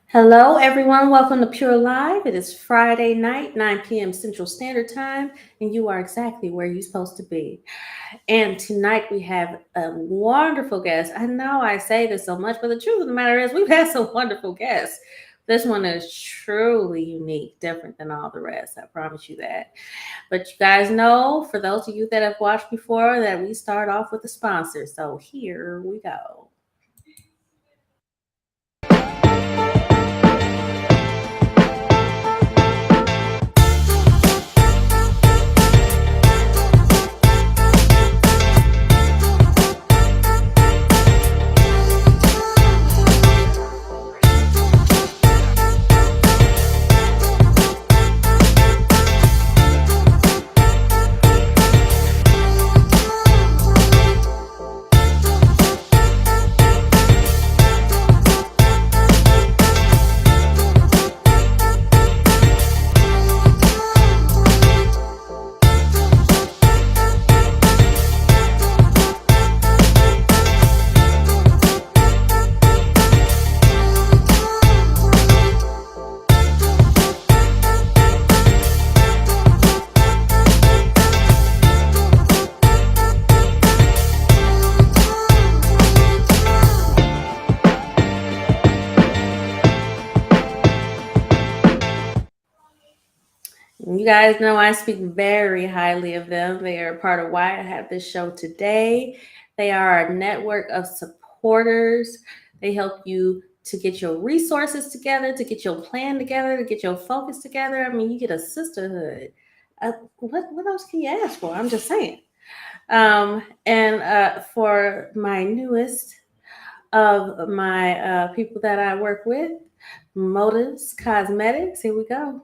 Hello, everyone. Welcome to Pure Live. It is Friday night, 9 p.m. Central Standard Time, and you are exactly where you're supposed to be. And tonight we have a wonderful guest. I know I say this so much, but the truth of the matter is we've had some wonderful guests. This one is truly unique, different than all the rest. I promise you that. But you guys know, for those of you that have watched before, that we start off with a sponsor. So here we go. You guys know I speak very highly of them. They are part of why I have this show today. They are a network of supporters. They help you to get your resources together, to get your plan together, to get your focus together. I mean, you get a sisterhood. What else can you ask for? I'm just saying. And for my newest of my people that I work with, Motives Cosmetics, here we go.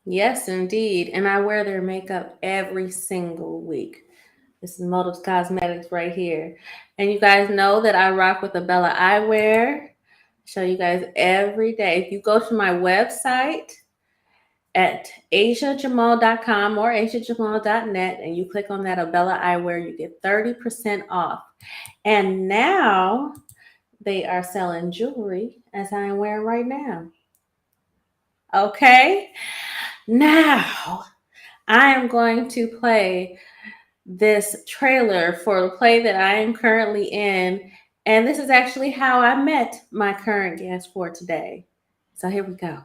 Yes, indeed. And I wear their makeup every single week. This is Motives Cosmetics right here. And you guys know that I rock with the Bella Eyewear. Show you guys every day. If you go to my website at asiajamal.com or asiajamal.net and you click on that Abella Eyewear, you get 30% off. And now they are selling jewelry as I am wearing right now. Okay. Now, I am going to play this trailer for the play that I am currently in. And this is actually how I met my current guest for today. So here we go.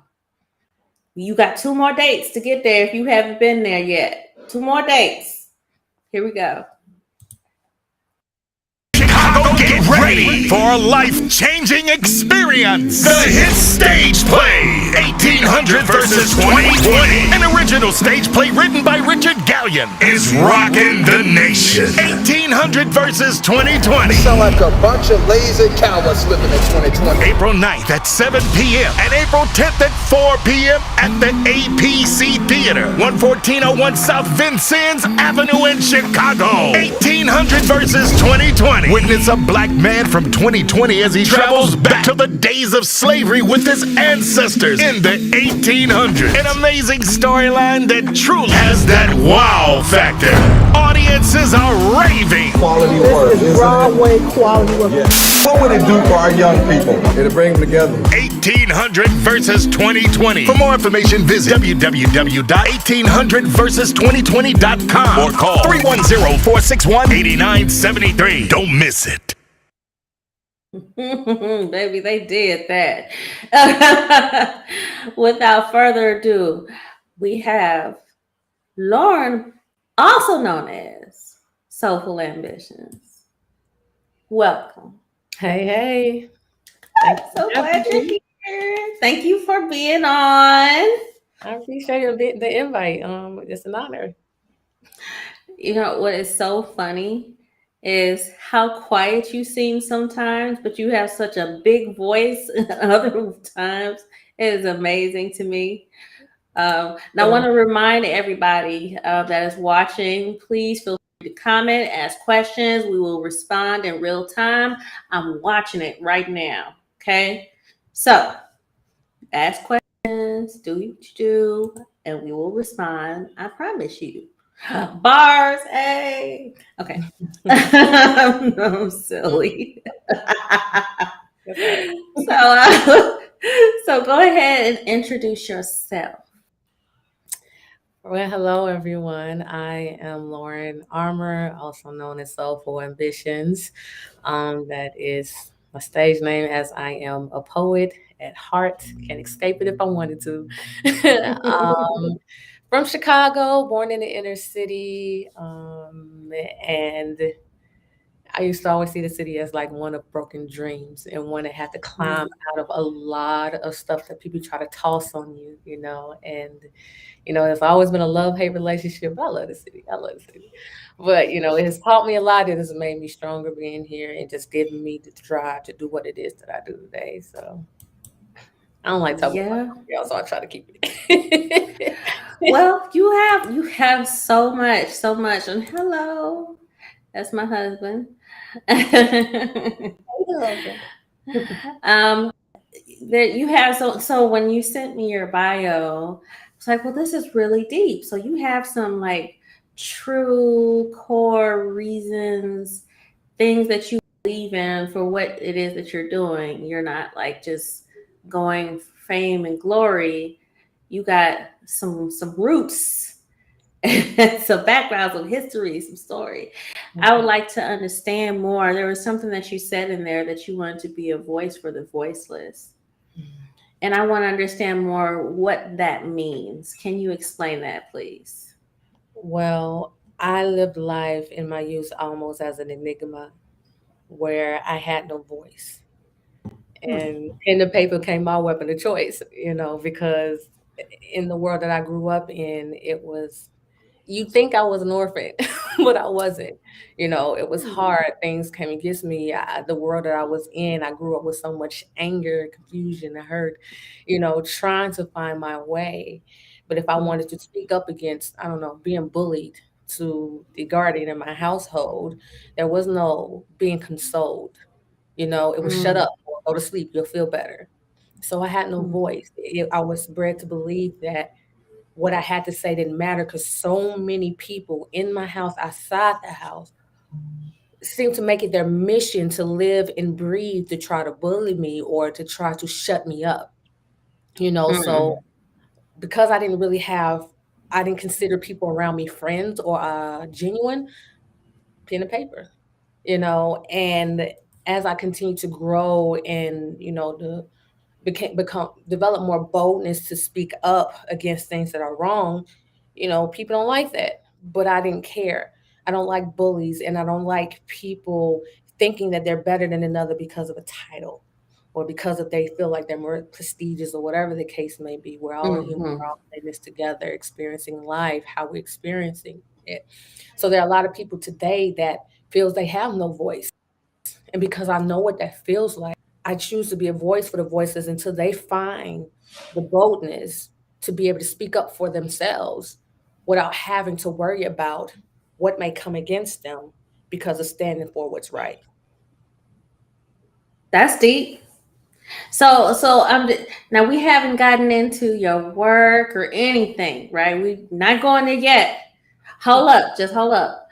You got 2 more dates to get there if you haven't been there yet. 2 more dates. Here we go. Get ready for a life-changing experience. The hit stage play, 1800 versus 2020. An original stage play written by Richard Gallion is rocking the nation. 1800 versus 2020. Sound like a bunch of lazy cowards living in 2020. April 9th at 7 p.m. and April 10th at 4 p.m. at the APC Theater, 11401 South Vincennes Avenue in Chicago. 1800 versus 2020. Witness a black man from 2020 as he travels back to the days of slavery with his ancestors in the 1800s. An amazing storyline that truly has that wow factor. Audiences are raving. Quality work, This is Broadway quality work. What would it do for our young people? It'll bring them together. 1800 versus 2020. For more information, visit www.1800versus2020.com or call 310-461-8973. Don't miss it. Baby, they did that. Without further ado, we have Lauren, also known as Soulful Ambitions. Welcome. Hey. I'm so glad you're here. Thank you for being on. I appreciate the invite. It's an honor. You know what is so funny is how quiet you seem sometimes, but you have such a big voice other times. It is amazing to me. And I want to remind everybody that is watching, please feel free to comment, ask questions. We will respond in real time. I'm watching it right now. Okay. So ask questions, do what you do, and we will respond. I promise you. Bars, hey. Okay. I'm silly. So, so go ahead and introduce yourself. Well, hello everyone. I am Lauren Armour, also known as Soulful Ambitions. That is my stage name, as I am a poet at heart. Can't escape it if I wanted to. From Chicago, born in the inner city, and I used to always see the city as like one of broken dreams and one that had to climb out of a lot of stuff that people try to toss on you, and it's always been a love-hate relationship. But I love the city. I love the city. But it has taught me a lot. It has made me stronger being here and just given me the drive to do what it is that I do today. So I don't like talking about Yeah. myself, so I try to keep it. Well, you have so much, so much. And hello, that's my husband. um, that you have so when you sent me your bio, it's like, well, this is really deep. So you have some like true core reasons, things that you believe in for what it is that you're doing. You're not like just going fame and glory. You got some roots, some background, some history, some story. I would like to understand more. There was something that you said in there that you wanted to be a voice for the voiceless. And I want to understand more what that means. Can you explain that, please? Well, I lived life in my youth almost as an enigma where I had no voice. And pen and paper became my weapon of choice, because in the world that I grew up in, it was, you'd think I was an orphan, but I wasn't. It was hard. Things came against me. The world that I was in, I grew up with so much anger, confusion, and hurt, trying to find my way. But if I wanted to speak up against, I don't know, being bullied to the guardian in my household, there was no being consoled. It was shut Mm, up, or go to sleep, you'll feel better. So I had no mm, voice. I was bred to believe that what I had to say didn't matter because so many people in my house, outside the house, seem to make it their mission to live and breathe to try to bully me or to try to shut me up. So mm, because I didn't consider people around me friends or genuine, pen and paper, and as I continue to grow and, the become develop more boldness to speak up against things that are wrong. People don't like that, but I didn't care. I don't like bullies, and I don't like people thinking that they're better than another because of a title or because of they feel like they're more prestigious or whatever the case may be. We're all human. We're mm, all in this together, experiencing life, how we're experiencing it. So there are a lot of people today that feels they have no voice, and because I know what that feels like, I choose to be a voice for the voices until they find the boldness to be able to speak up for themselves without having to worry about what may come against them because of standing for what's right. That's deep. So now we haven't gotten into your work or anything, right? We not going there yet. Hold up, just hold up.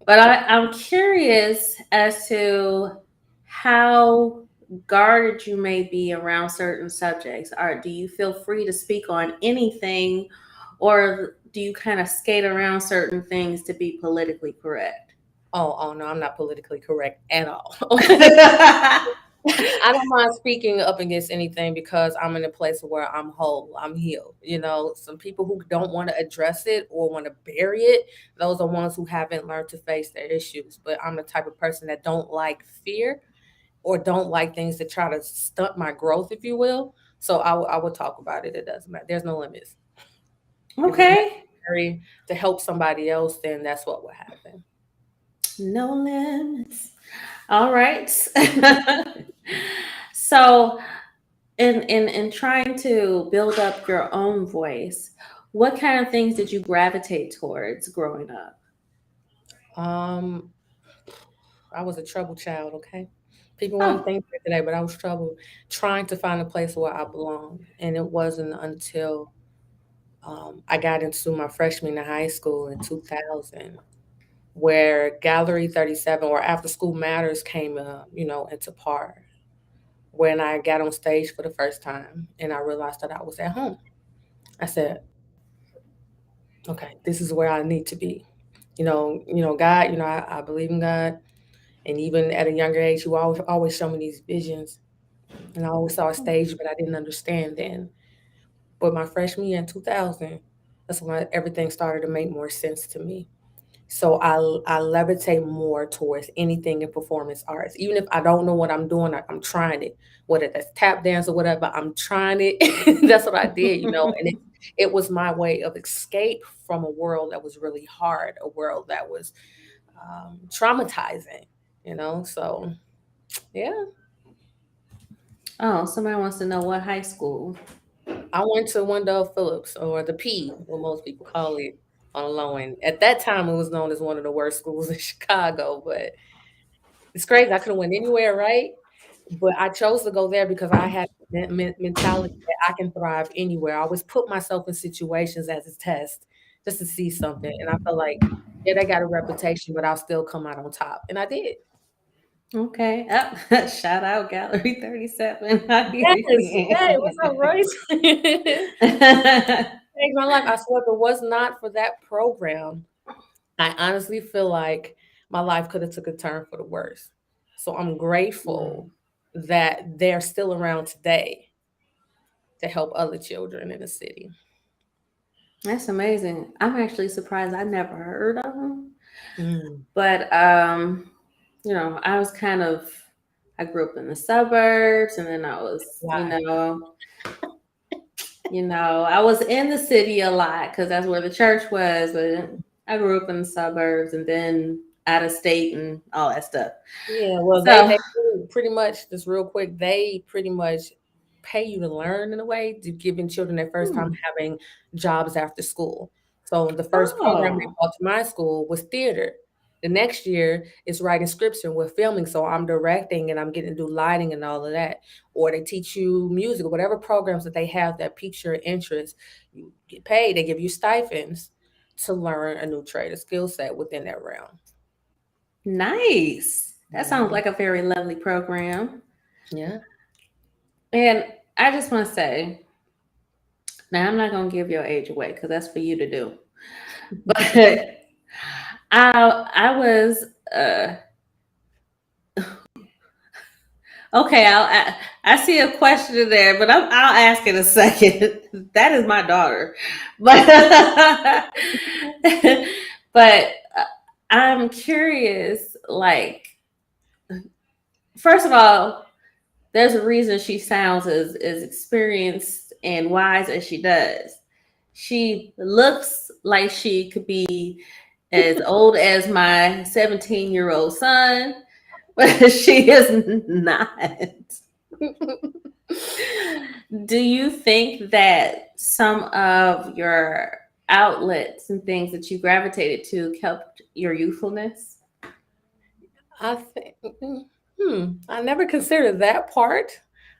But I'm curious as to how guarded you may be around certain subjects. Or do you feel free to speak on anything, or do you kind of skate around certain things to be politically correct? Oh no, I'm not politically correct at all. I don't mind speaking up against anything because I'm in a place where I'm whole, I'm healed. Some people who don't want to address it or want to bury it, those are ones who haven't learned to face their issues. But I'm the type of person that don't like fear or don't like things that try to stunt my growth, if you will. So I will talk about it. It doesn't matter. There's no limits. If it's Okay. necessary to help somebody else, then that's what will happen. No limits. All right. So, in trying to build up your own voice, what kind of things did you gravitate towards growing up? Um, I was a trouble child, okay? People won't Oh, think that today, but I was trouble trying to find a place where I belonged. And it wasn't until I got into my freshman year of high school in 2000 where Gallery 37 or After School Matters came, into par. When I got on stage for the first time and I realized that I was at home. I said, okay, this is where I need to be. God, I believe in God. And even at a younger age, you always show me these visions. And I always saw a stage, but I didn't understand then. But my freshman year in 2000, that's when everything started to make more sense to me. So I levitate more towards anything in performance arts. Even if I don't know what I'm doing, I'm trying it. Whether that's tap dance or whatever, I'm trying it. That's what I did, and it was my way of escape from a world that was really hard, a world that was traumatizing, So yeah, oh, somebody wants to know what high school. I went to Wendell Phillips, or the P, what most people call it on the low end. At that time, it was known as one of the worst schools in Chicago, but it's crazy. I could have went anywhere, right? But I chose to go there because I had that mentality that I can thrive anywhere. I always put myself in situations as a test just to see something, and I felt like, yeah, they got a reputation, but I'll still come out on top, and I did. Okay. Oh, shout out Gallery 37. I hear Yes, hey, what's up, you. Royce? Changed my life. I swear, if it was not for that program, I honestly feel like my life could have took a turn for the worse. So I'm grateful that they're still around today to help other children in the city. That's amazing. I'm actually surprised I never heard of them. Mm, But I was kind of I grew up in the suburbs, and then I was, why? I was in the city a lot because that's where the church was, but I grew up in the suburbs and then out of state and all that stuff. Yeah, well, they So, they pretty much just real quick. They pretty much pay you to learn in a way to giving children their first time hmm. having jobs after school. So the first program they Oh, brought to my school was theater. The next year is writing scripts and we're filming. So I'm directing and I'm getting to do lighting and all of that. Or they teach you music, whatever programs that they have that piques your interest. You get paid. They give you stipends to learn a new trade, a skill set within that realm. nice. That sounds Mhm. like a very lovely program. Yeah. And I just want to say, now I'm not going to give your age away because that's for you to do. But I was uh okay. I see a question there, but I'll ask in a second. That is my daughter, but but I'm curious. Like, first of all, there's a reason she sounds as experienced and wise as she does. She looks like she could be as old as my 17-year-old son, but she is not. Do you think that some of your outlets and things that you gravitated to kept your youthfulness? I think. I never considered that part.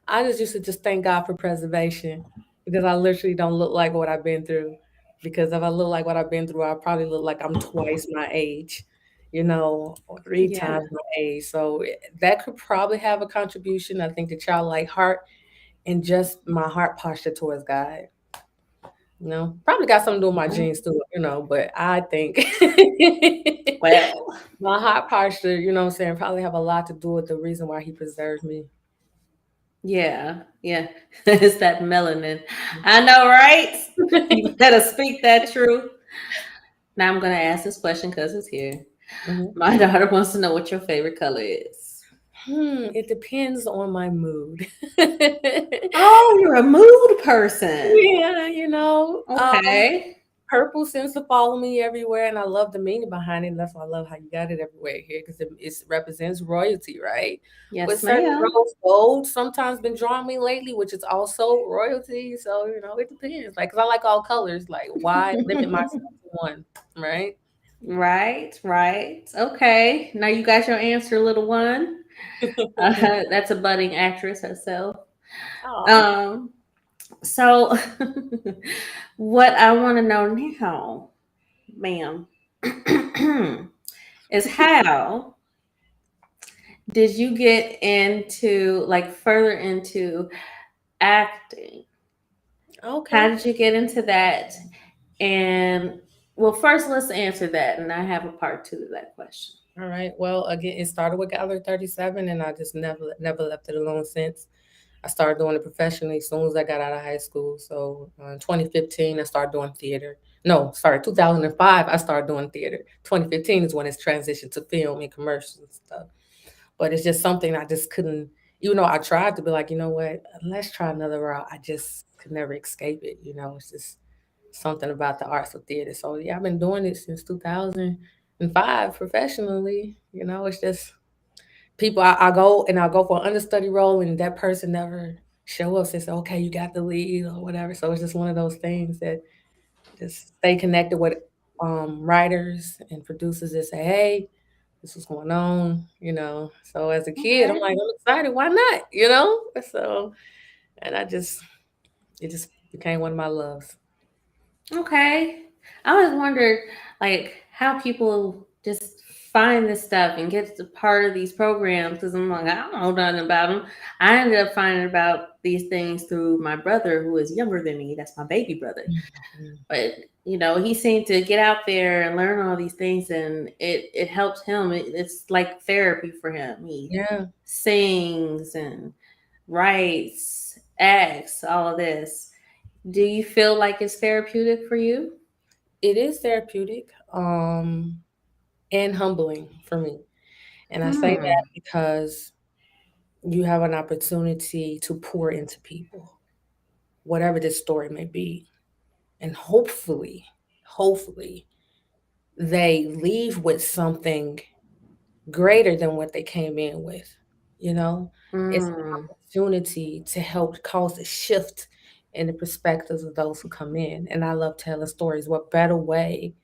I just used to just thank God for preservation because I literally don't look like what I've been through. Because if I look like what I've been through, I probably look like I'm twice my age, or three Yeah. times my age. So that could probably have a contribution. I think the childlike heart and just my heart posture towards God. Probably got something to do with my genes too, but I think Well, my heart posture, what I'm saying, probably have a lot to do with the reason why he preserved me. yeah, yeah. It's that melanin. I know, right? You better speak that truth. Now I'm gonna ask this question because it's here. Mhm. My daughter wants to know what your favorite color is. It depends on my mood. Oh, you're a mood person. Yeah, Okay. purple seems to follow me everywhere, and I love the meaning behind it. And that's why I love how you got it everywhere here because it represents royalty, right? But Yes, certain ma'am. rose gold sometimes been drawing me lately, which is also royalty. So it depends. Like, 'cause I like all colors. Like, why limit myself to one, right? Right, right. Okay. Now you got your answer, little one. That's a budding actress herself. Oh, Um, so what I want to know now, ma'am, is how did you get into like further into acting? How okay. did you get into that? And well, first let's answer that, and I have a part two to that question. All right. Well, again, it started with Gallery 37, and I just never left it alone since. I started doing it professionally as soon as I got out of high school. So in 2015, I started doing theater. No, sorry, 2005, I started doing theater. 2015 is when it's transitioned to film and commercials and stuff. But it's just something I just couldn't, even though I tried to be like, you know what, let's try another route. I just could never escape it. It's just something about the arts of theater. So yeah, I've been doing it since 2005 professionally. It's just people I go for an understudy role and that person never show up and say, okay, you got the lead or whatever. So it's just one of those things that just stay connected with writers and producers that say, hey, this is going on. So as a kid, I'm Okay. like, I'm excited, why not? So and it just became one of my loves. Okay. I always wondered like how people just find this stuff and get to part of these programs because I'm like, I don't know nothing about them. I ended up finding about these things through my brother who is younger than me. That's my baby brother. Mhm. But he seemed to get out there and learn all these things and it helps him. It's like therapy for him. He Yeah, sings and writes, acts, all of this. Do you feel like it's therapeutic for you? it is therapeutic and humbling for me. And I say Hmm. that because you have an opportunity to pour into people, whatever this story may be. And hopefully, they leave with something greater than what they came in with. You know, it's Mm. an opportunity to help cause a shift in the perspectives of those who come in. And I love telling stories. What better way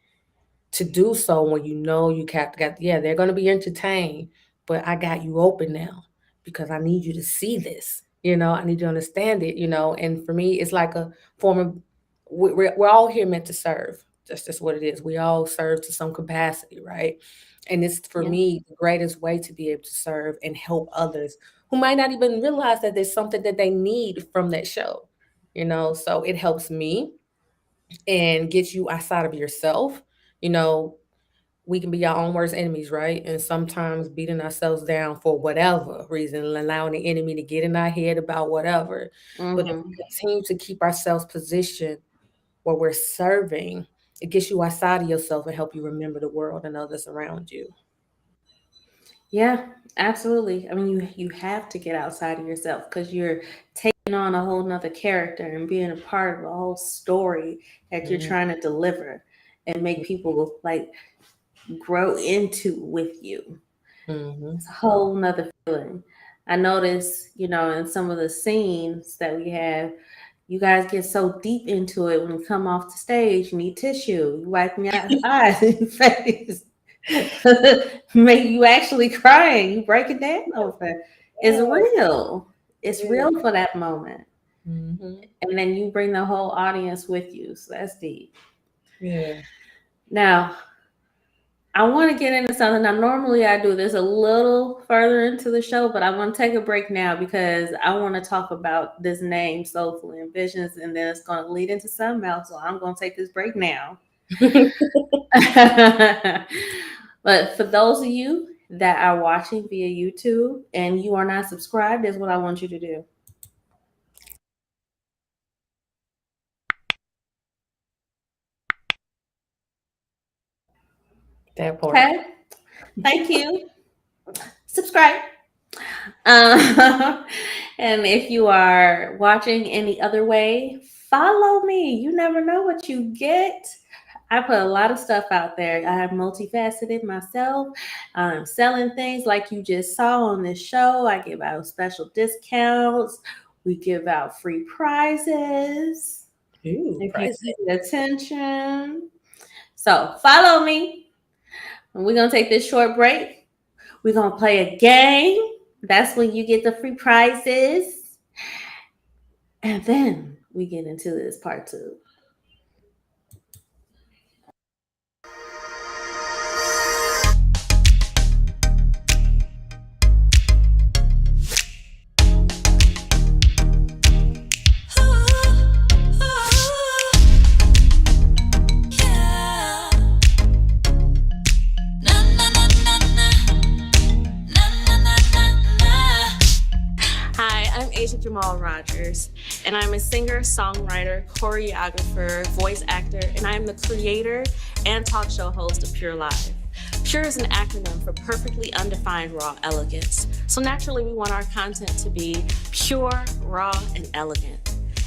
to do so when you got yeah, they're going to be entertained, but I got you open now because I need you to see this. I need you to understand it. And for me, it's like a form of we're all here meant to serve. That's just what it is. We all serve to some capacity, right? And it's for Yeah. me the greatest way to be able to serve and help others who might not even realize that there's something that they need from that show. So it helps me and gets you outside of yourself. You know, we can be our own worst enemies, right? And sometimes beating ourselves down for whatever reason, allowing the enemy to get in our head about whatever. But if we Hmm. continue to keep ourselves positioned where we're serving, it gets you outside of yourself and help you remember the world and others around you. Yeah, absolutely. I mean, you have to get outside of yourself because you're taking on a whole nother character and being a part of a whole story that you're Mm-hmm. trying to deliver and make people like grow into with you. Mm-hmm. It's a whole nother feeling. I notice, in some of the scenes that we have, you guys get so deep into it when you come off the stage. You need tissue. You wiping your eyes and your face. Make you actually crying. You break it down over. It's Yeah. real. It's Yeah. real for that moment. Hmm. And then you bring the whole audience with you. So that's deep. Yeah. Now, I want to get into something. Now, normally I do this a little further into the show, but I want to take a break now because I want to talk about this name, Soulful Visions, and then it's going to lead into something else. So I'm going to take this break now. But for those of you that are watching via YouTube and you are not subscribed, is what I want you to do. That part. Okay? Thank you. Subscribe. Um, and if you are watching any other way, follow me. You never know what you get. I put a lot of stuff out there. I have multifaceted myself. I'm selling things like you just saw on this show. I give out special discounts. We give out free prizes Ooh, if you pricey. pay attention. So follow me. And we're gonna take this short break. We're gonna play a game. That's when you get the free prizes. And then we get into this part two. Hi, I'm Asia Jamal Rogers, and I'm a singer, songwriter, choreographer, voice actor, and I'm the creator and talk show host of P.U.R.E Live. P.U.R.E is an acronym for Perfectly Undefined Raw Elegance. So naturally, we want our content to be pure, raw, and elegant.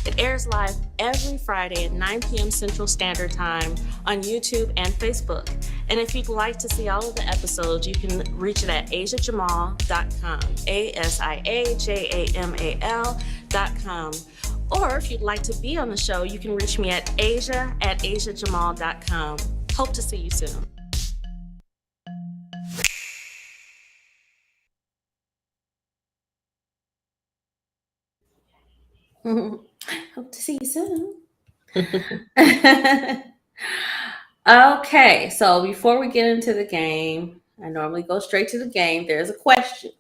It airs live every Friday at 9 p.m. Central Standard Time on YouTube and Facebook. And if you'd like to see all of the episodes, you can reach it at asiajamal.com, ASIAJAMAL.com. Or if you'd like to be on the show, you can reach me at asia@asiajamal.com. Hope to see you soon. Hope to see you soon. Okay, so before we get into the game, I normally go straight to the game. There's a question.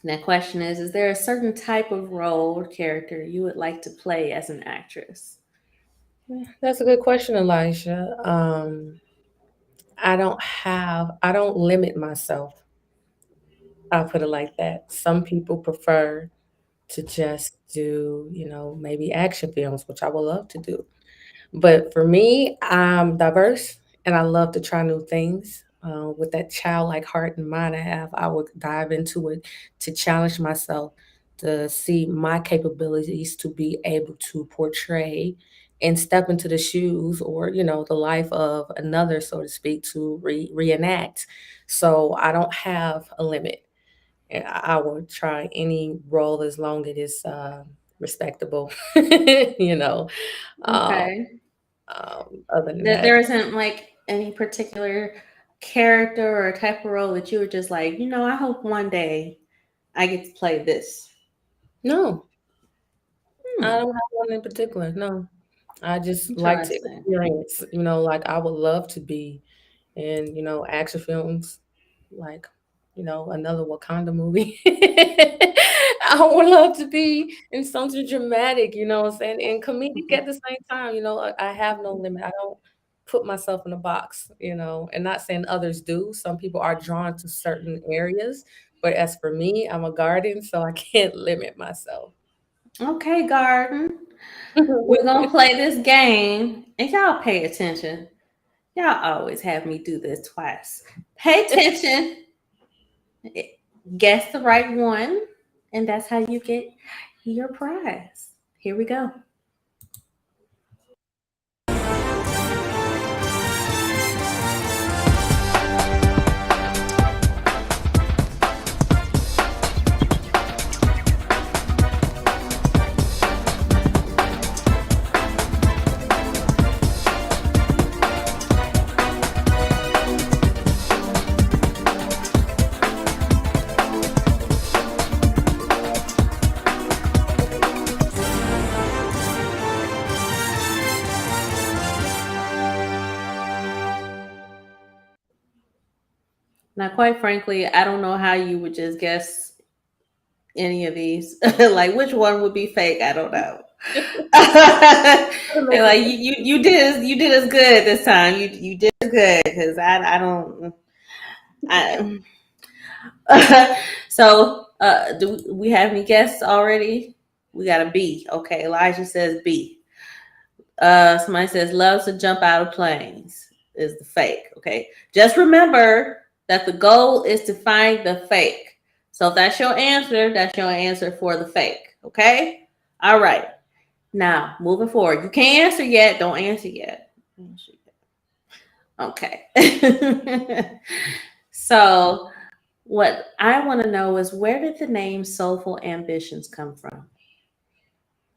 And that question is there a certain type of role or character you would like to play as an actress? That's a good question, Elijah. I don't limit myself. I'll put it like that. Some people prefer to just do, maybe action films, which I would love to do. But for me, I'm diverse and I love to try new things. With that childlike heart and mind I have, I would dive into it to challenge myself to see my capabilities to be able to portray and step into the shoes or, the life of another, so to speak, to reenact. So I don't have a limit. And I will try any role as long as it is respectable, you know. Um, Okay. Other than That that, there isn't like any particular character or type of role that you were just like, I hope one day I get to play this. no, I Hmm. don't have one in particular. No, I just like to Interesting. experience, like I would love to be in, action films, like, another Wakanda movie. I would love to be in something dramatic, what I'm saying, and comedic at the same time. I have no limit. I don't put myself in a box, and not saying others do. Some people are drawn to certain areas, but as for me, I'm a garden, so I can't limit myself. Okay, Garden. We're gonna play this game, and y'all pay attention. Y'all always have me do this twice. Pay attention, guess the right one, and that's how you get your prize. Here we go. Now, quite frankly, I don't know how you would just guess any of these. Like, which one would be fake? I don't know. It'll And make you like you did as good this time. You did as good because I don't I so do we have any guests already? We got a B. Okay, Elijah says B. Somebody says loves to jump out of planes is the fake. Okay, just remember that the goal is to find the fake. So if that's your answer for the fake. Okay, all right. Now moving forward, you can't answer yet. Don't answer yet. Okay. So what I want to know is where did the name Soulful Ambitions come from?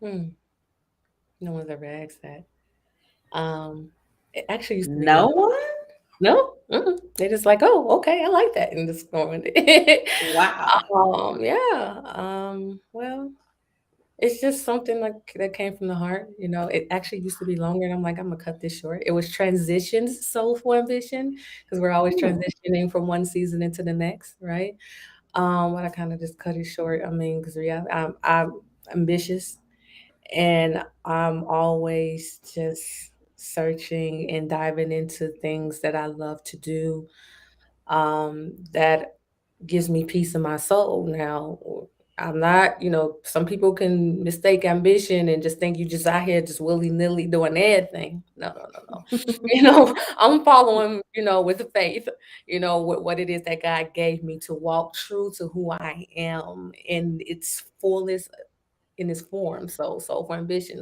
Hmm, no one's ever asked that. Um, it actually used to be No like, one? no, they just like, oh, okay, I like that, and just going. Wow. Yeah. Well, it's just something like that came from the heart. It actually used to be longer, and I'm like, I'm gonna cut this short. It was transitions, soulful ambition, because we're always Hmm. transitioning from one season into the next, right? But I kind of just cut it short. I mean, because yeah, I'm ambitious, and I'm always just searching and diving into things that I love to do. That gives me peace in my soul. Now, I'm not, some people can mistake ambition and just think you just out here just willy nilly doing everything. No, no, no, no. I'm following, with faith, what it is that God gave me to walk true to who I am in its fullest, in its form. So for ambitions,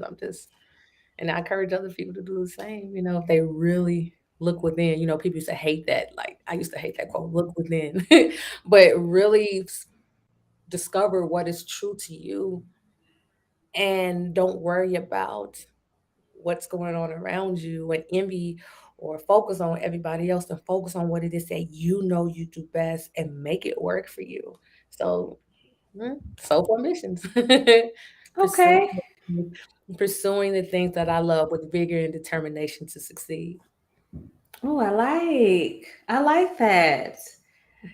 and I encourage other people to do the same, if they really look within. People used to hate that. Like, I used to hate that quote, look within. But really discover what is true to you, and don't worry about what's going on around you and envy or focus on everybody else, and focus on what it is that you do best and make it work for you. So, self ambitions. pursuing Okay. pursuing the things that I love with vigor and determination to succeed. Oh, I like that.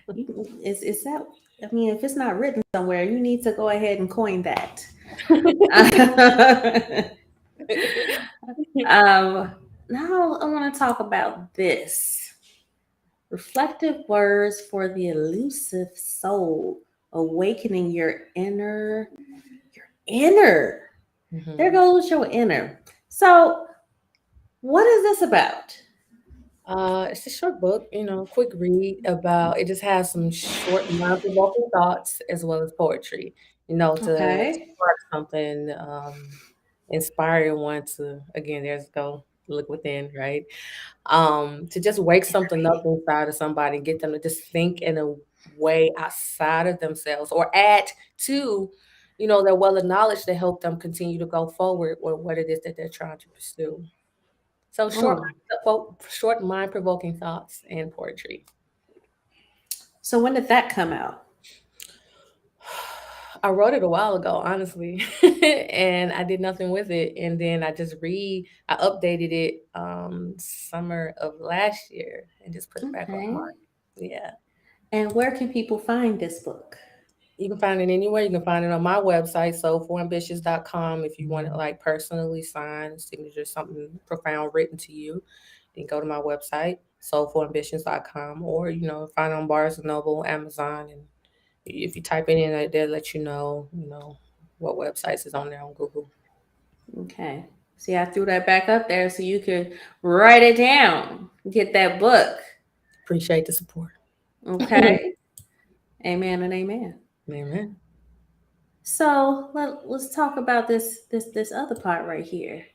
Is that? I mean, if it's not written somewhere, you need to go ahead and coin that. Now I want to talk about this reflective words for the elusive soul, awakening your inner. There Mhm. goes your inner. So, what is this about? It's a short book, quick read about. It just has some short, mind-provoking thoughts as well as poetry, to Okay. spark something, inspire one to, again, there's go look within, right? To just wake something up inside of somebody and get them to just think in a way outside of themselves, or add to, their well of knowledge to help them continue to go forward with what it is that they're trying to pursue. So Oh, short mind-provoking thoughts and poetry. so when did that come out? I wrote it a while ago, honestly, and I did nothing with it. And then I updated it summer of last year and just put it back Okay. online. Yeah. And where can people find this book? You can find it anywhere. You can find it on my website, soulfulambitious.com. If you want it like personally signed, signature, something profound written to you, then go to my website, soulfulambitions.com, or, find it on Barnes and Noble, Amazon. And if you type it in, they'll let you know, what websites is on there on Google. Okay. See, I threw that back up there so you could write it down, get that book. Appreciate the support. Okay. Amen and amen. Amen. So let's talk about this other part right here.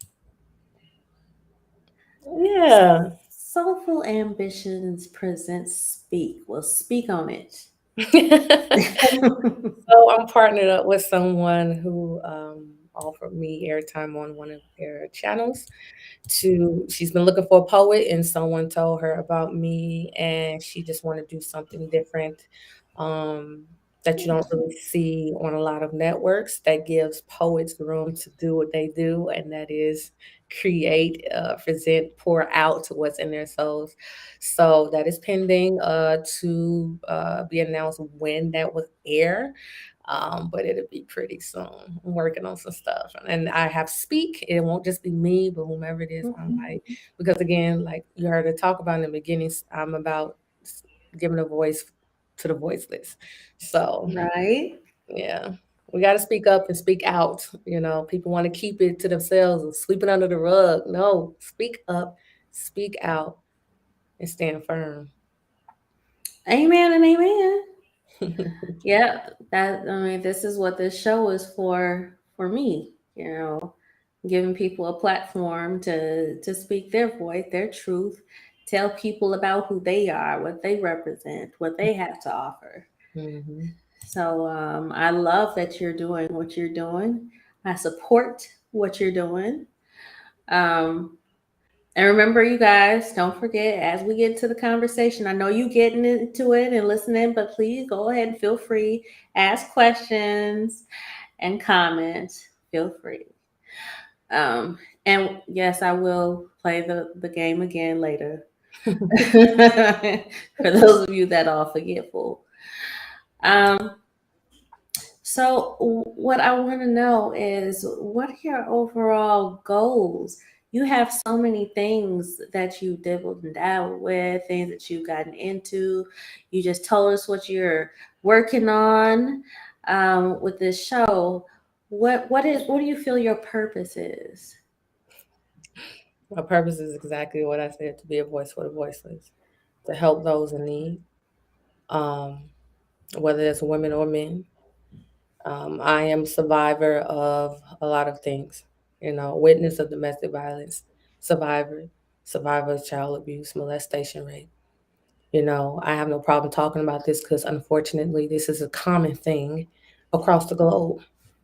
Yeah. Soulful Ambitions presents Speak. Well, speak on it. So I'm partnered up with someone who offered me airtime on one of their channels. She's been looking for a poet, and someone told her about me, and she just want to do something different, um, that you don't really see on a lot of networks, that gives poets room to do what they do, and that is create, present, pour out what's in their souls. So that is pending to be announced when that will air. But it'll be pretty soon. I'm working on some stuff, and I have speak. It won't just be me, but whomever it is, I invite. Mhm. Because again, like you heard it talk about in the beginning, I'm about giving a voice to the voiceless. So Right? yeah, we got to speak up and speak out. You know, people want to keep it to themselves and sweep it under the rug. No, speak up, speak out, and stand firm. Amen and amen. Yeah, that I mean, this is what this show is for me, giving people a platform to speak their voice, their truth, tell people about who they are, what they represent, what they have to offer. Hmm. So I love that you're doing what you're doing. I support what you're doing. Um, and remember, you guys, don't forget as we get to the conversation. I know you getting into it and listening, but please go ahead and feel free, ask questions and comment. Feel free. Um, and yes, I will play the game again later. For those of you that are forgetful. Um, So, what I want to know is what are your overall goals? You have so many things that you dibbled and dabbled with, things that you've gotten into. You just told us what you're working on with this show. What do you feel your purpose is? My purpose is exactly what I said, to be a voice for the voiceless, to help those in need, um, whether it's women or men. I am a survivor of a lot of things, witness of domestic violence, survivor, survivor of child abuse, molestation, rape. I have no problem talking about this because unfortunately, this is a common thing across the globe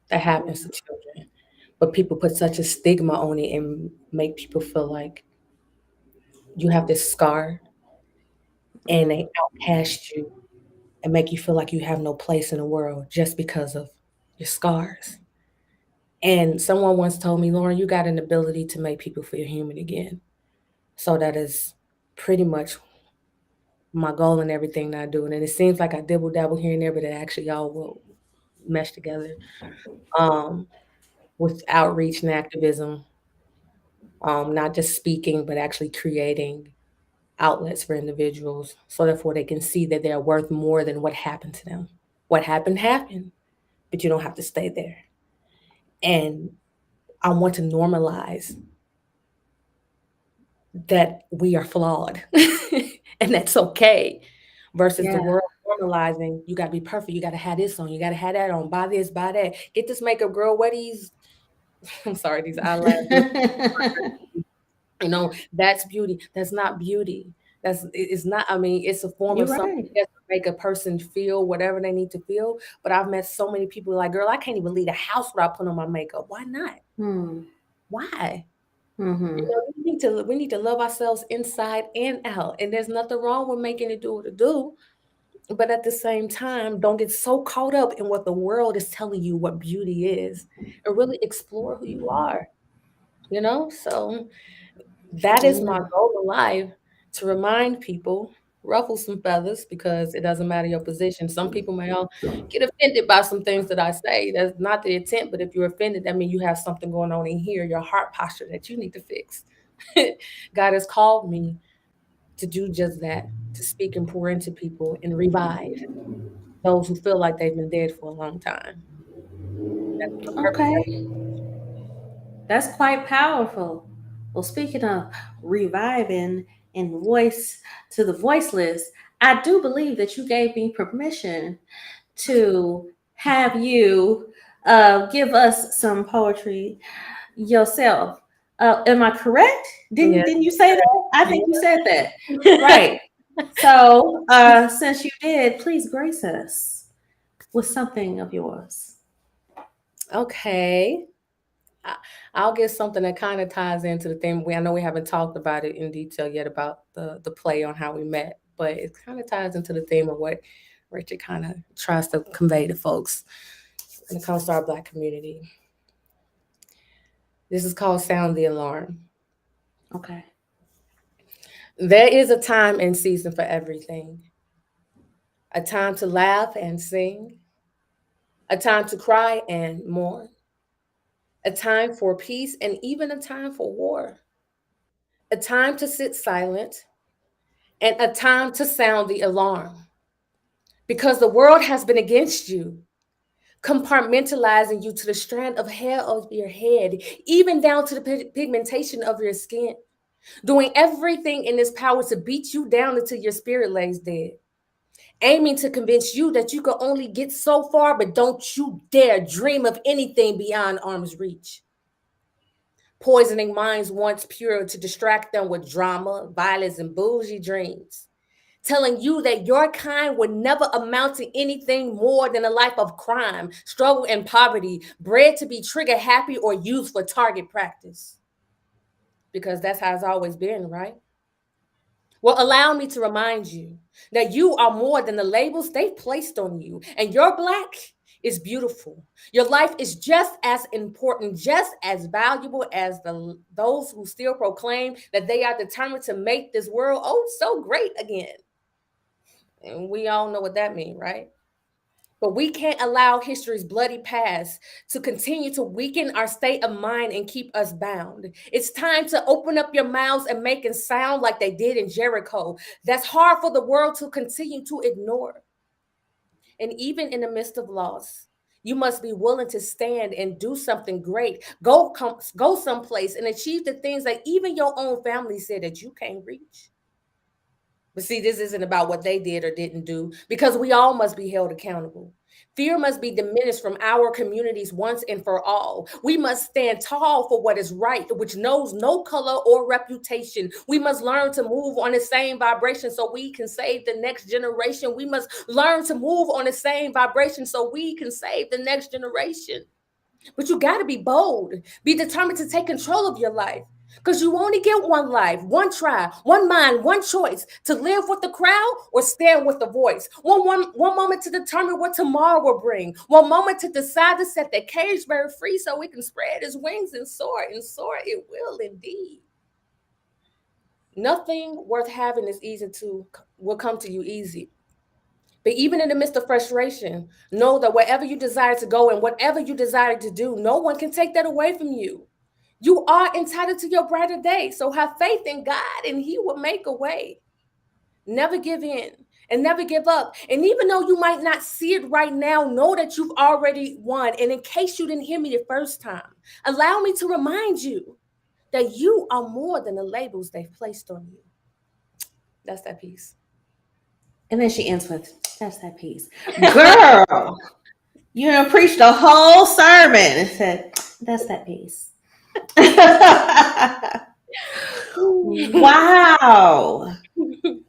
that happens to children. But people put such a stigma on it and make people feel like you have this scar and Mm, they outcast you and make you feel like you have no place in the world just because of your scars. And someone once told me, Lauren, you got an ability to make people feel human again. So that is pretty much my goal in everything that I do. And it seems like I dibble dabble here and there, but it actually all will mesh together um, with outreach and activism, not just speaking, but actually creating outlets for individuals so therefore they can see that they're worth more than what happened to them. What happened happened, but you don't have to stay there. And I want to normalize that we are flawed and that's okay versus the yeah. world normalizing you got to be perfect, you got to have this on, you got to have that on, buy this, buy that, get this makeup, girl, wear these I'm sorry, these eyelashes, that's beauty. That's not beauty. It's not, I mean, it's a form You're of something right. just to make a person feel whatever they need to feel. But I've met so many people like, girl, I can't even leave the house without putting on my makeup. Why not? Hmm. Why? Mm-hmm. We need to love ourselves inside and out. And there's nothing wrong with making it do what it do. But at the same time, don't get so caught up in what the world is telling you what beauty is and really explore who you are, So that is my Yeah. goal in life, to remind people, ruffle some feathers because it doesn't matter your position. Some people may all get offended by some things that I say. That's not the intent, but if you're offended, that means you have something going on in here, your heart posture that you need to fix. God has called me to do just that, to speak and pour into people and revive those who feel like they've been dead for a long time. That's my purpose. Okay. That's quite powerful. Well, speaking of reviving and voice to the voiceless, I do believe that you gave me permission to have you give us some poetry yourself. Am I correct? Didn't Yes, didn't you say that? I think you said that. yes. Right. So since you did, please grace us with something of yours. Okay. I- I'll get something that kind of ties into the theme. I know we haven't talked about it in detail yet about the play on how we met, but it kind of ties into the theme of what Richard kind of tries to convey to folks when it comes to our Black community. This is called Sound the Alarm. Okay. There is a time and season for everything, a time to laugh and sing, a time to cry and mourn, a time for peace and even a time for war, a time to sit silent and a time to sound the alarm. Because the world has been against you, compartmentalizing you to the strand of hair of your head, even down to the pigmentation of your skin, doing everything in its power to beat you down until your spirit lays dead, aiming to convince you that you can only get so far, but don't you dare dream of anything beyond arm's reach. Poisoning minds once pure to distract them with drama, violence, and bougie dreams, telling you that your kind would never amount to anything more than a life of crime, struggle, and poverty, bred to be trigger happy or used for target practice. Because that's how it's always been, right? Well, allow me to remind you that you are more than the labels they've placed on you, and your Black is beautiful. Your life is just as important, just as valuable as those who still proclaim that they are determined to make this world oh so great again. And we all know what that means, right? But we can't allow history's bloody past to continue to weaken our state of mind and keep us bound. It's time to open up your mouths and make it sound like they did in Jericho. That's hard for the world to continue to ignore. And even in the midst of loss, you must be willing to stand and do something great. Go someplace and achieve the things that even your own family said that you can't reach. But see, this isn't about what they did or didn't do, because we all must be held accountable. Fear must be diminished from our communities once and for all. We must stand tall for what is right, which knows no color or reputation. We must learn to move on the same vibration so we can save the next generation. We must learn to move on the same vibration so we can save the next generation. But you got to be bold, be determined to take control of your life. Because you only get one life, one try, one mind, one choice to live with the crowd or stand with the voice. One moment to determine what tomorrow will bring. One moment to decide to set that cage bird free so it can spread its wings and soar it will indeed. Nothing worth having is will come to you easy. But even in the midst of frustration, know that wherever you desire to go and whatever you desire to do, no one can take that away from you. You are entitled to your brighter day. So have faith in God and He will make a way. Never give in and never give up. And even though you might not see it right now, know that you've already won. And in case you didn't hear me the first time, allow me to remind you that you are more than the labels they've placed on you. That's that piece. And then she ends with, that's that piece. Girl, you know, preached a whole sermon and said, that's that piece. Wow.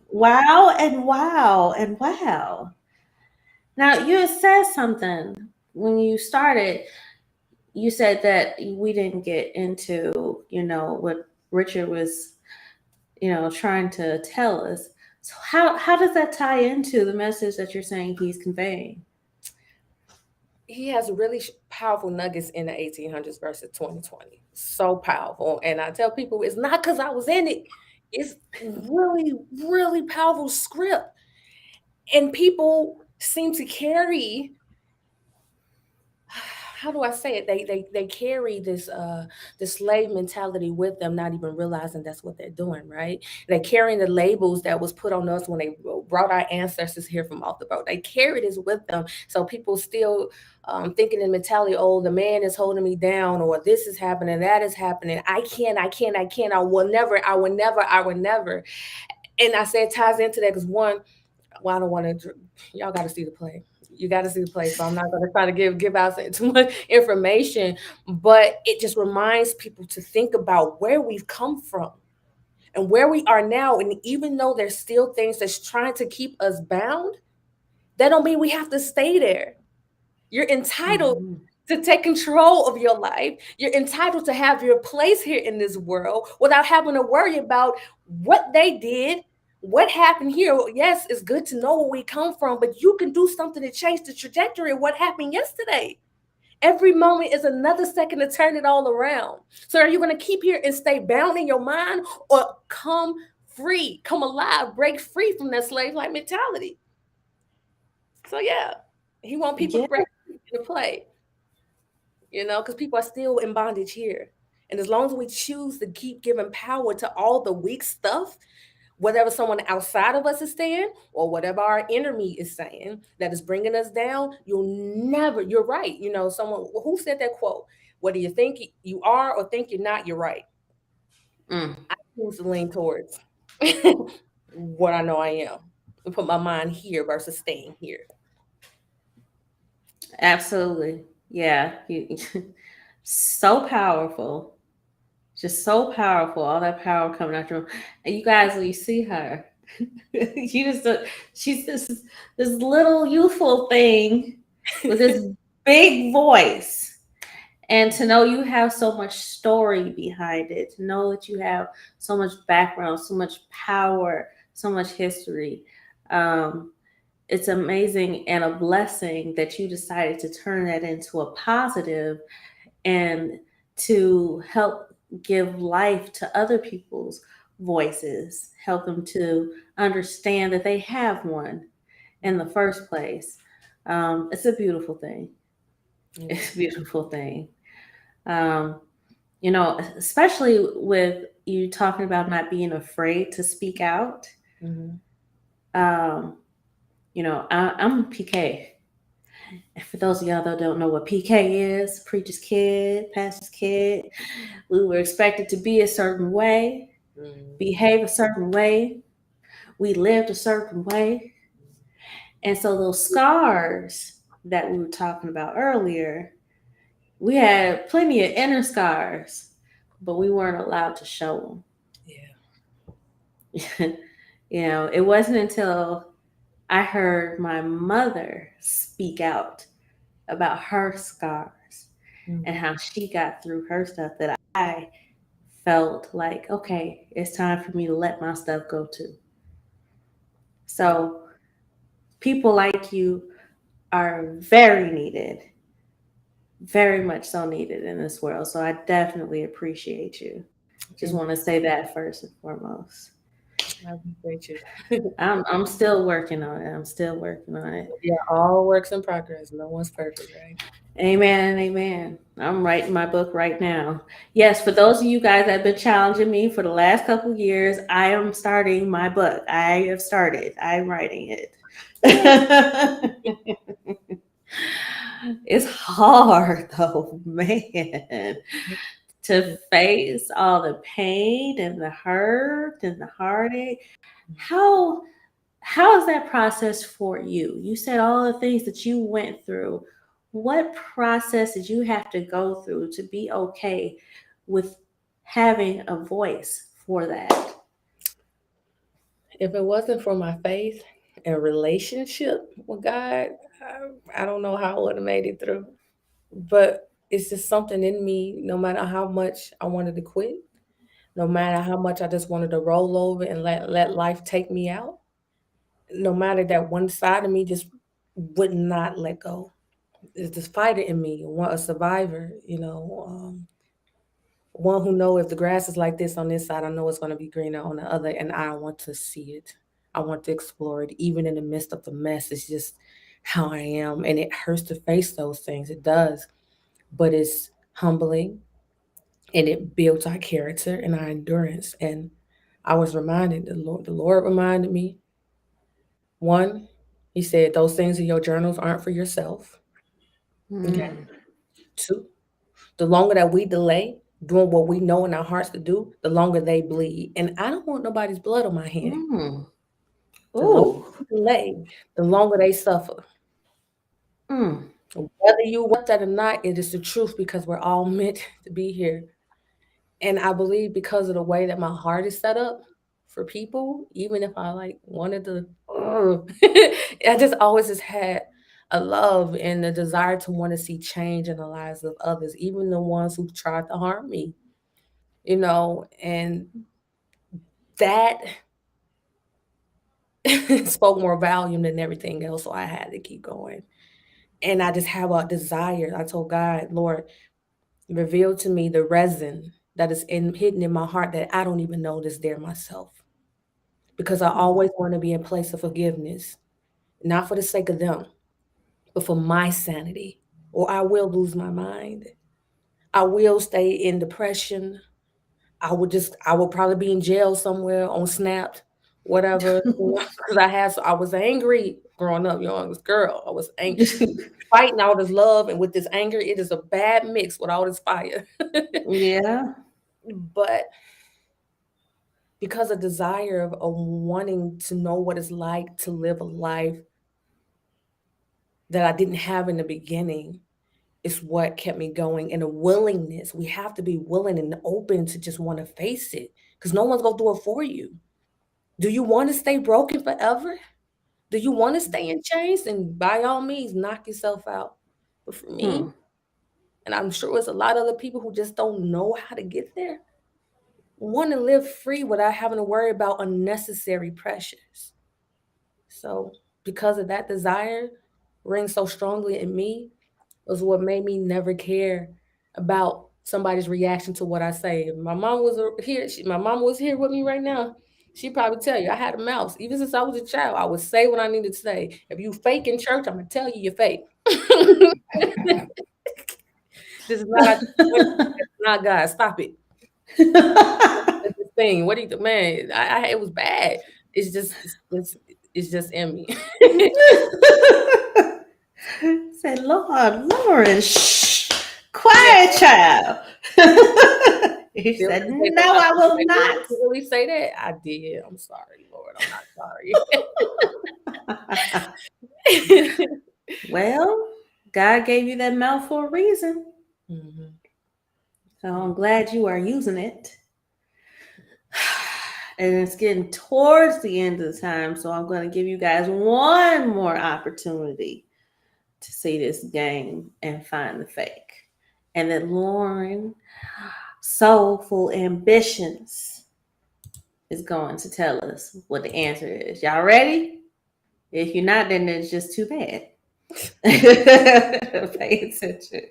Wow and wow and wow. Now, you had said something when you started. You said that we didn't get into, you know, what Richard was, you know, trying to tell us. So how does that tie into the message that you're saying he's conveying? He has really powerful nuggets in the 1800s versus 2020. So powerful. And I tell people it's not because I was in it. It's really, really powerful script. And people seem to carry, how do I say it? They carry this slave mentality with them, not even realizing that's what they're doing, right? They're carrying the labels that was put on us when they brought our ancestors here from off the boat. They carry this with them. So people still thinking in mentality, oh, the man is holding me down, or this is happening, that is happening. I will never. And I said it ties into that because one, well, I don't want to, y'all got to see the play. You got to see the play, so I'm not going to try to give out too much information, but it just reminds people to think about where we've come from and where we are now. And even though there's still things that's trying to keep us bound, that don't mean we have to stay there. You're entitled to take control of your life. You're entitled to have your place here in this world without having to worry about what they did, what happened here? Yes, it's good to know where we come from, but you can do something to change the trajectory of what happened yesterday. Every moment is another second to turn it all around. So are you going to keep here and stay bound in your mind, or come free, come alive, break free from that slave like mentality? So yeah, he want people to Yeah. break free to play, because people are still in bondage here. And as long as we choose to keep giving power to all the weak stuff, whatever someone outside of us is saying or whatever our enemy is saying that is bringing us down, you're right. Someone who said that quote, whether you think you are or think you're not, you're right. Mm, I choose to lean towards what I know I am and put my mind here versus staying here. absolutely. Yeah. So powerful. Just so powerful. All that power coming out your room. And you guys, when you see her, you just she's this little youthful thing with this big voice. And to know you have so much story behind it, to know that you have so much background, so much power, so much history. Um, it's amazing and a blessing that you decided to turn that into a positive and to help give life to other people's voices, help them to understand that they have one in the first place. It's a beautiful thing. It's a beautiful thing. Um, especially with you talking about not being afraid to speak out. Mm-hmm. Um, I'm PK. And for those of y'all that don't know what PK is, preacher's kid, pastor's kid, we were expected to be a certain way, behave a certain way, we lived a certain way. And so those scars that we were talking about earlier, we had plenty of inner scars, but we weren't allowed to show them. It wasn't until I heard my mother speak out about her scars and how she got through her stuff that I felt like, okay, it's time for me to let my stuff go too. So people like you are very needed, very much so needed in this world. So I definitely appreciate you. Just want to say that first and foremost. I appreciate you. I'm still working on it. I'm still working on it. Yeah, all works in progress. No one's perfect, right? Amen. Amen. I'm writing my book right now. Yes, for those of you guys that have been challenging me for the last couple of years, I am starting my book. I have started. I'm writing it. It's hard though, man, to face all the pain and the hurt and the heartache. How how is that process for you? You said all the things that you went through. What process did you have to go through to be okay with having a voice for that? If it wasn't for my faith and relationship with God, I don't know how I would have made it through. But it's just something in me, no matter how much I wanted to quit, no matter how much I just wanted to roll over and let life take me out, no matter that one side of me just would not let go. It's this fighter in me, a survivor, one who know if the grass is like this on this side, I know it's going to be greener on the other, and I want to see it. I want to explore it, even in the midst of the mess. It's just how I am, and it hurts to face those things. It does, but it's humbling, and it builds our character and our endurance. And I was reminded, the Lord reminded me. One, He said, those things in your journals aren't for yourself. Okay. Mm, Two, the longer that we delay doing what we know in our hearts to do, the longer they bleed. And I don't want nobody's blood on my hand. mm, The longer ooh, we delay, the longer they suffer. mm, Whether you want that or not, it is the truth because we're all meant to be here. And I believe because of the way that my heart is set up for people, even if I like wanted to, I just always just had a love and a desire to want to see change in the lives of others, even the ones who tried to harm me. And that spoke more volume than everything else. So I had to keep going. And I just have a desire. I told God, Lord, reveal to me the resin that is hidden in my heart that I don't even know is there myself. Because I always want to be in place of forgiveness, not for the sake of them, but for my sanity, or I will lose my mind. I will stay in depression. I would probably be in jail somewhere on Snap, whatever, because I was angry growing up, youngest girl. I was angry, fighting all this love, and with this anger, it is a bad mix with all this fire. Yeah. But because a desire of wanting to know what it's like to live a life that I didn't have in the beginning is what kept me going. And a willingness. We have to be willing and open to just want to face it because no one's going to do it for you. Do you want to stay broken forever? Do you want to stay in chains? And by all means, knock yourself out. But for me, Hmm. and I'm sure it's a lot of other people who just don't know how to get there, want to live free without having to worry about unnecessary pressures. So, because of that desire rings so strongly in me, was what made me never care about somebody's reaction to what I say. If my mom was here. My mom was here with me right now. She'd probably tell you I had a mouth. Even since I was a child, I would say what I needed to say. If you fake in church, I'm gonna tell you you're fake. This is not not God. Stop it. That's the thing. What do you man? It was bad. It's just it's just in me. Said, Lord, Lauren, shh, Yeah. quiet, child. He Still said, to this day, no, I will not. did you really say that? I did. I'm sorry, Lord. I'm not sorry. Well, God gave you that mouth for a reason. Mhm. So I'm glad you are using it. And it's getting towards the end of the time. So I'm going to give you guys one more opportunity to see this game and find the fake. And then Lauren, Soulful Ambitions, is going to tell us what the answer is. Y'all ready? If you're not, then it's just too bad. Pay attention.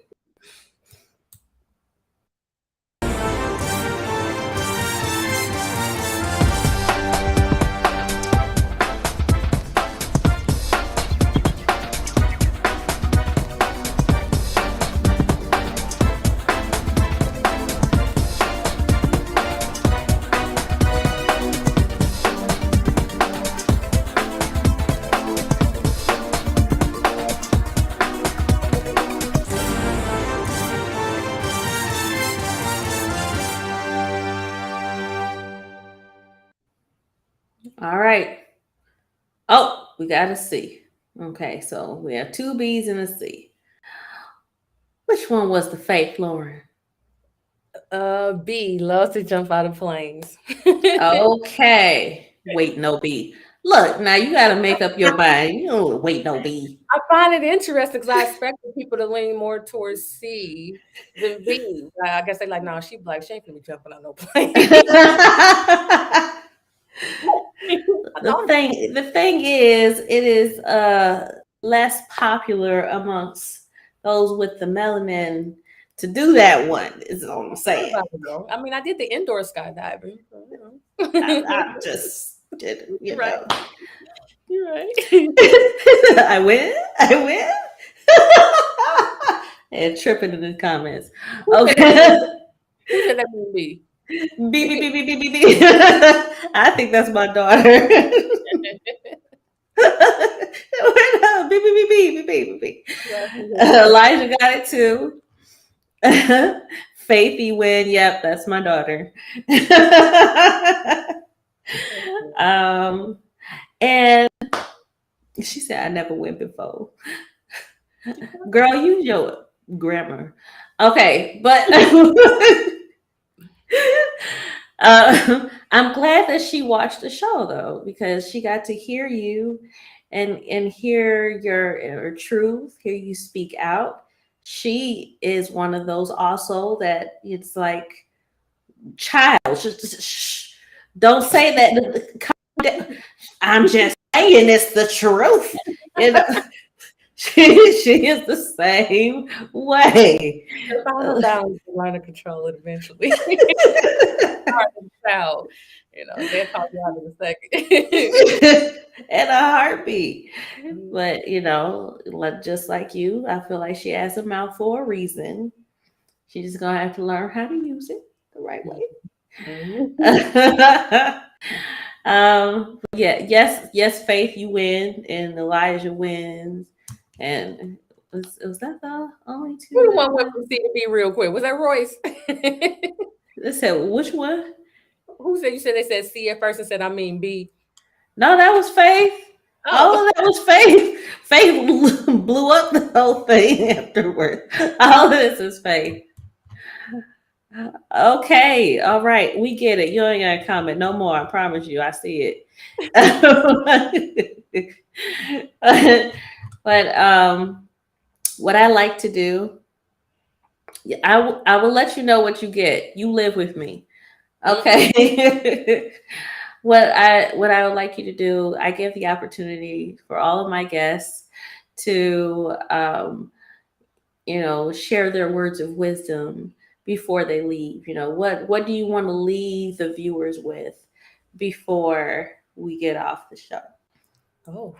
All right. Oh, we got a C. Okay, so we have two B's and a C. Which one was the fake, Lauren? B loves to jump out of planes. Okay. Wait, no B. Look, now you got to make up your mind. You don't wait, no B. I find it interesting because I expected people to lean more towards C than B. I guess they like, no, she black. She ain't gonna be jumping on no plane. I thought The thing is, it is less popular amongst those with the melanin to do that one. Is all I'm saying. about it though. I mean, I did the indoor skydiving. So, I just did, You're you right. know. You're right. I win. I win. And tripping in the comments. Okay. Who said that would be? Beep, beep, beep, beep, beep, beep, beep. I think that's my daughter. Beep, beep, beep, beep, beep, beep, beep. Elijah got it too. Faithy win. Yep, that's my daughter. And she said, I never went before. Girl, use your grammar. Okay, but I'm glad that she watched the show though, because she got to hear you and hear your truth, hear you speak out. She is one of those also that it's like, child, don't say that. I'm just saying it's the truth. You know, she is the same way. Find them balance and learn to control it eventually. Hard to tell, they'll talk you out in a second. And a heartbeat. But just like you, I feel like she has a mouth for a reason. She's just gonna have to learn how to use it the right way. Yes, Faith, you win, and Elijah wins, and was that the only two? Who the one went from C to B real quick? Was that Royce? They said which one? Who said you said they said C at first and said I mean B? No, that was Faith. All of that was Faith. Faith blew up the whole thing afterwards. All of this is Faith. Okay, all right, we get it. You ain't gonna comment no more. I promise you. I see it. But what I like to do, I will let you know what you get. You live with me, okay? What I would like you to do, I give the opportunity for all of my guests to share their words of wisdom before they leave. What do you want to leave the viewers with before we get off the show? Oh,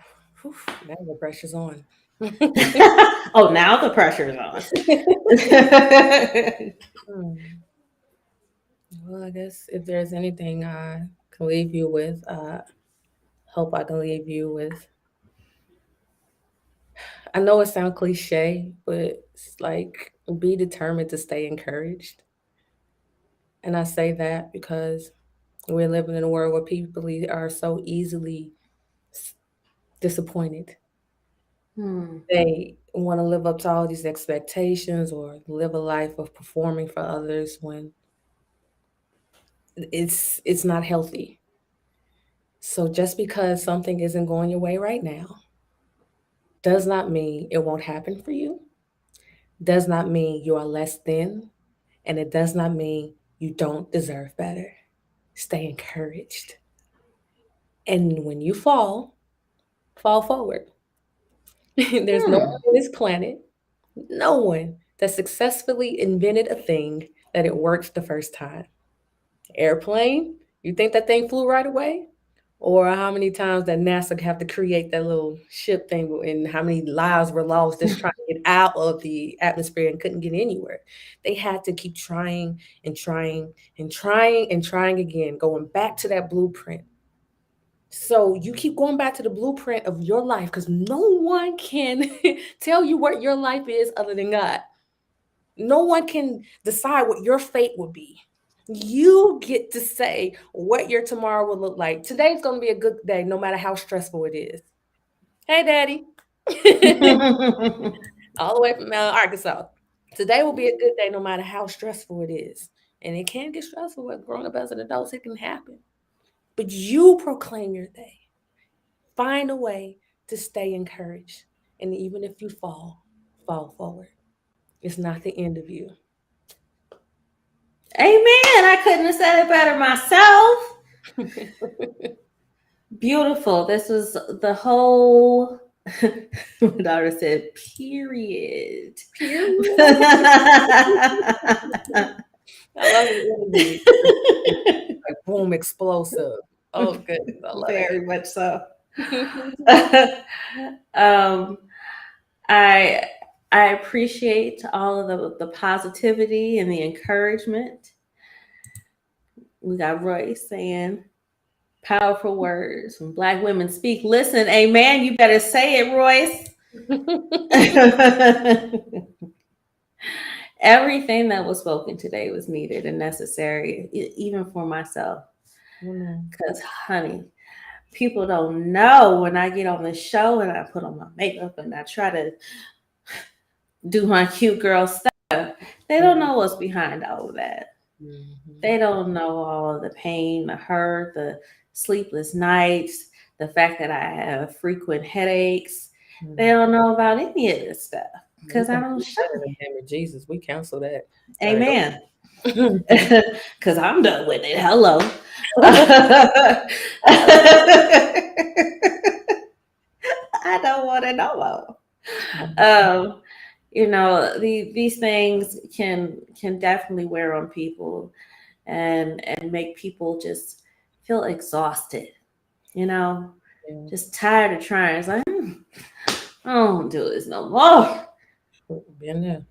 now the pressure's on. Oh, now the pressure's on. Well, I guess if there's anything I can leave you with, hope I can leave you with. I know it sounds cliche, but it's like be determined to stay encouraged. And I say that because we're living in a world where people are so easily disappointed. They want to live up to all these expectations or live a life of performing for others when it's not healthy. So just because something isn't going your way right now does not mean it won't happen for you, does not mean you are less than, and it does not mean you don't deserve better. Stay encouraged. And when you fall forward. There's no one on this planet, no one that successfully invented a thing that it works the first time. Airplane, you think that thing flew right away? Or how many times that NASA have to create that little ship thing and how many lives were lost just trying to get out of the atmosphere and couldn't get anywhere. They had to keep trying and trying and trying and trying again, going back to that blueprint. So you keep going back to the blueprint of your life because no one can tell you what your life is other than God. No one can decide what your fate will be. You get to say what your tomorrow will look like. Today's going to be a good day, no matter how stressful it is. Hey, Daddy. All the way from Arkansas. Today will be a good day, no matter how stressful it is. And it can get stressful with grown up as an adult. It can happen. But you proclaim your day. Find a way to stay encouraged. And even if you fall forward. It's not the end of you. Amen. I couldn't have said it better myself. Beautiful. This was the whole. My daughter said, period. I love it. Like boom, explosive. Oh, goodness. I love Very it. much so. I appreciate all of the positivity and the encouragement. We got Roy saying powerful words when Black women speak. Listen, amen. You better say it, Royce. Everything that was spoken today was needed and necessary, even for myself. Because, honey, people don't know when I get on the show and I put on my makeup and I try to do my cute girl stuff. They don't know what's behind all of that. They don't know all of the pain, the hurt, the sleepless nights, the fact that I have frequent headaches. They don't know about any of this stuff because I don't show it. In the name of Jesus, we cancel that. Amen. Because I'm done with it. Hello. I don't want it no more. Um, these things can definitely wear on people and make people just feel exhausted, you know, Yeah. just tired of trying. It's like, I don't do this no more. Been there.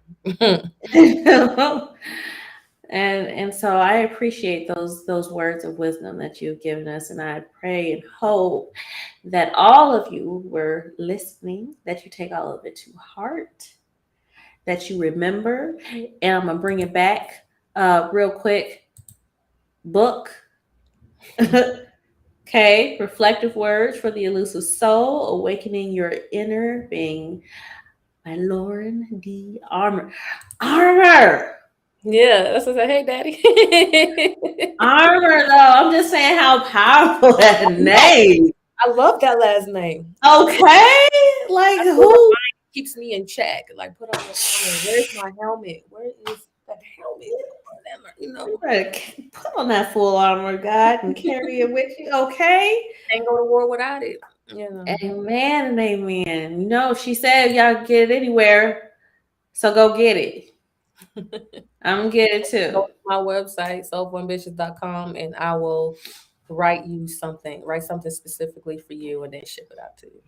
And so I appreciate those words of wisdom that you've given us, and I pray and hope that all of you who were listening, that you take all of it to heart, that you remember. And I'm gonna bring it back real quick. Book. Okay, reflective words for the elusive soul, awakening your inner being by Lauren D. Armour. Armour. Yeah, that's what I say. Hey, daddy. Armor, though. I'm just saying how powerful that name. I love that last name. Okay, like That's what who? keeps me in check. Like, put on your armor. Where's my helmet? Where is that helmet? Whatever, you know. You better put on that full armor, God, and carry it with you. Okay. Can't go to war without it. You know. Amen and amen. No, she said y'all get it anywhere, so go get it. I'm gonna get it Go too. to my website, soulfulambitious.com, and I will write something specifically for you, and then ship it out to you.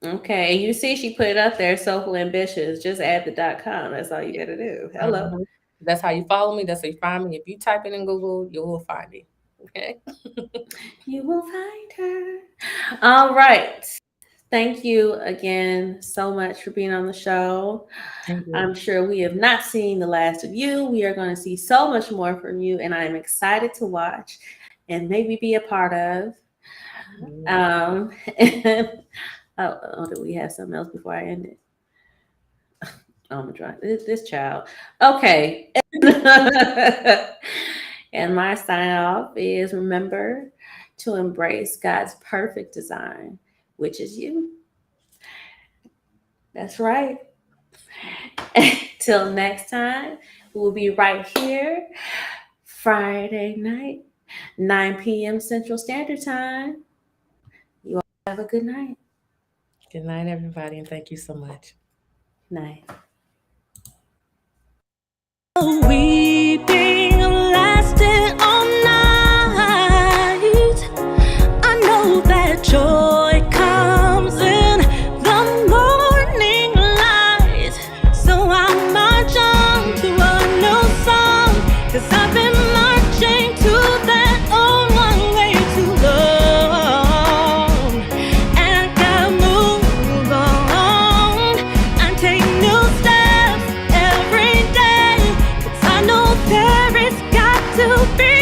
Okay, and you see she put it up there, Soulful Ambitious. Just add the .com. That's all you gotta do. Hello. Mhm. That's how you follow me. That's how you find me. If you type it in Google, you will find me. Okay. You will find her. All right. Thank you again so much for being on the show. Thank you. I'm sure we have not seen the last of you. We are going to see so much more from you, and I'm excited to watch and maybe be a part of. And, do we have something else before I end it? Oh, I'm gonna try this child. Okay. And my sign off is remember to embrace God's perfect design, which is you. That's right. Till next time, we'll be right here Friday night, 9 p.m. Central Standard Time. You all have a good night. Good night, everybody, and thank you so much. Night. Weeping lasted all night. I know that joy comes in the morning light. So I march on to a new song, 'cause I've been marching to that old one way too long. And I gotta move on and take new steps every day. I know there is got to be